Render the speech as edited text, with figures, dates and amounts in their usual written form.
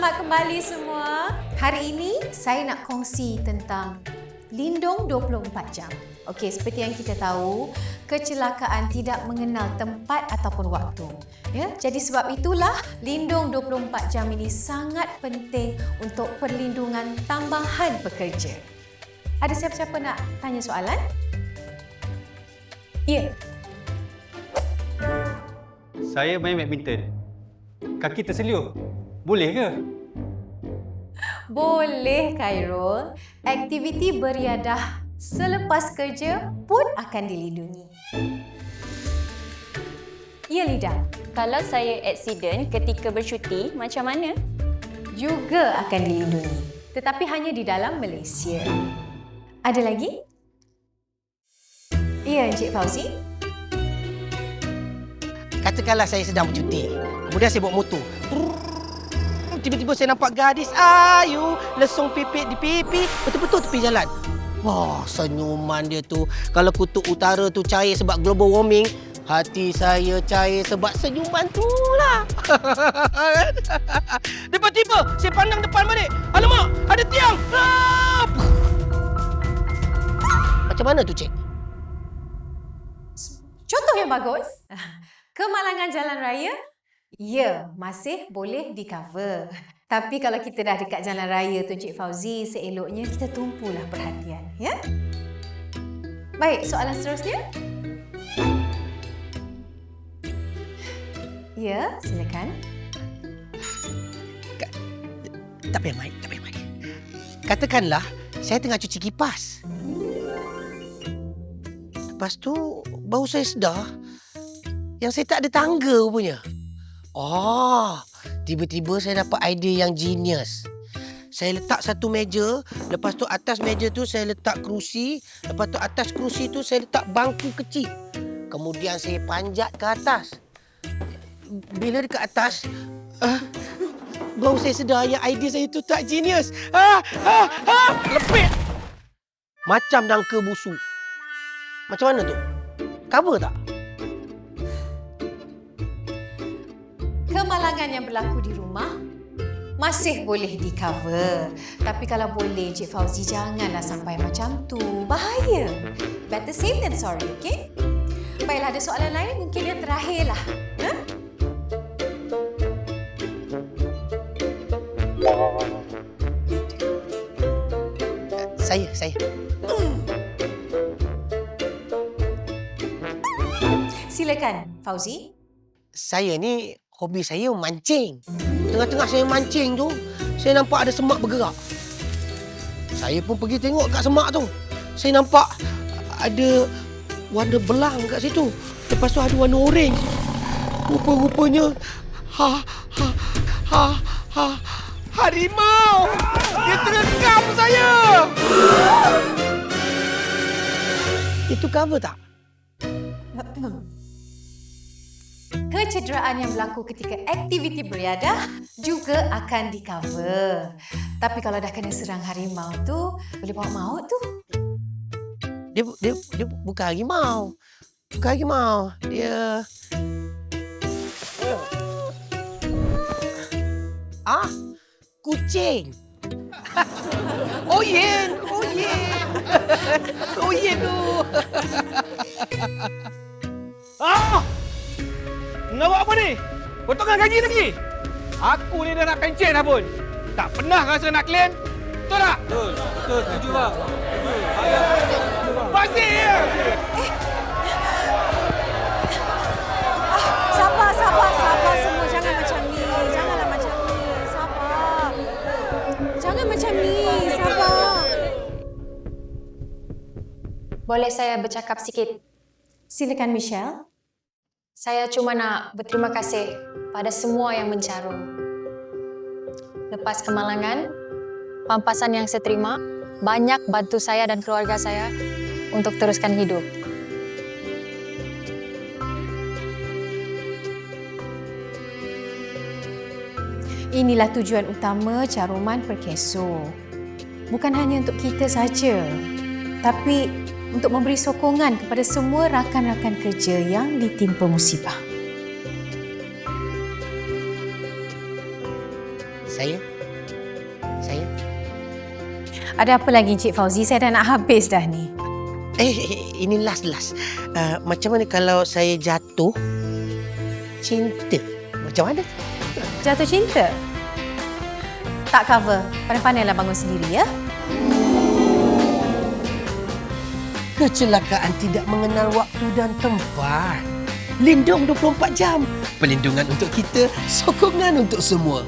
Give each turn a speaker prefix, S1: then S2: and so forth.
S1: Selamat kembali semua. Hari ini saya nak kongsi tentang lindung 24 jam. Okey, seperti yang kita tahu, kecelakaan tidak mengenal tempat ataupun waktu. Ya, jadi sebab itulah lindung 24 jam ini sangat penting untuk perlindungan tambahan pekerja. Ada siapa-siapa nak tanya soalan? Ya.
S2: Saya main badminton. Kaki terseliur. Boleh ke?
S1: Boleh, Khairul. Aktiviti beriadah selepas kerja pun akan dilindungi. Ya, Lida.
S3: Kalau saya aksiden ketika bercuti, macam mana?
S1: Juga akan dilindungi. Tetapi hanya di dalam Malaysia. Ada lagi? Ya, Encik Fauzi.
S4: Katakanlah saya sedang bercuti. Kemudian saya bawa motor. Tiba-tiba saya nampak gadis ayu lesung pipit di pipi betul-betul tepi jalan. Wah, senyuman dia tu. Kalau kutub utara tu cair sebab global warming, hati saya cair sebab senyuman tu lah. Tiba-tiba saya pandang depan balik. Alamak, ada tiang. Macam mana tu, Cik?
S1: Contoh yang bagus. Kemalangan jalan raya, ya, masih boleh di-cover. Tapi kalau kita dah dekat jalan raya tu, Encik Fauzi, seeloknya kita tumpulah perhatian, ya? Baik, soalan seterusnya. Ya, silakan.
S4: Tak payah mic, tak payah mic. Katakanlah saya tengah cuci kipas. Lepas tu baru saya sedar yang saya tak ada tangga rupanya. Oh, tiba-tiba saya dapat idea yang genius. Saya letak satu meja, lepas tu atas meja tu saya letak kerusi, lepas tu atas kerusi tu saya letak bangku kecil. Kemudian saya panjat ke atas. Bila dekat atas, baru saya sedar yang idea saya tu tak genius. Lepit. Macam dangka busuk. Macam mana tu? Cover tak?
S1: Kemalangan yang berlaku di rumah masih boleh di-cover. Tapi kalau boleh, Encik Fauzi, janganlah sampai macam tu. Bahaya. Better safe than sorry, okey? Baiklah, ada soalan lain? Mungkin yang terakhirlah. Ha?
S4: Saya.
S1: Silakan, Fauzi.
S4: Saya ni hobi saya mancing. Tengah-tengah saya mancing tu, saya nampak ada semak bergerak. Saya pun pergi tengok kat semak tu. Saya nampak ada warna belang kat situ. Lepas tu ada warna orange. Rupa-rupanya harimau. Dia terkam saya. Itu cover tak?
S1: Kecederaan yang berlaku ketika aktiviti beriadah juga akan di-cover. Tapi kalau dah kena serang harimau tu, boleh bawa maut tu.
S4: Dia bukan harimau. Bukan harimau. Dia... kucing. Oyen tu.
S2: Ngawak apa ni? Potongan gaji lagi? Aku ni dah nak pencen dah pun. Tak pernah rasa nak claim. Betul tak? Betul. Setuju bang. Pasti ya.
S1: Sabar semua. Jangan macam ni. Janganlah macam ni. Sabar. Jangan macam ni. Sabar.
S3: Boleh saya bercakap sikit?
S1: Silakan, Michelle.
S3: Saya cuma nak berterima kasih pada semua yang mencarum. Lepas kemalangan, pampasan yang saya terima banyak bantu saya dan keluarga saya untuk teruskan hidup.
S1: Inilah tujuan utama caruman Perkeso. Bukan hanya untuk kita saja, tapi untuk memberi sokongan kepada semua rakan-rakan kerja yang ditimpa musibah.
S4: Saya
S1: Ada apa lagi Encik Fauzi? Saya dah nak habis dah ni.
S4: Ini last. Macam mana kalau saya jatuh cinta? Macam mana?
S1: Jatuh cinta? Tak cover. Pandai-pandailah bangun sendiri ya.
S4: Kecelakaan tidak mengenal waktu dan tempat. Lindung 24 jam. Perlindungan untuk kita, sokongan untuk semua.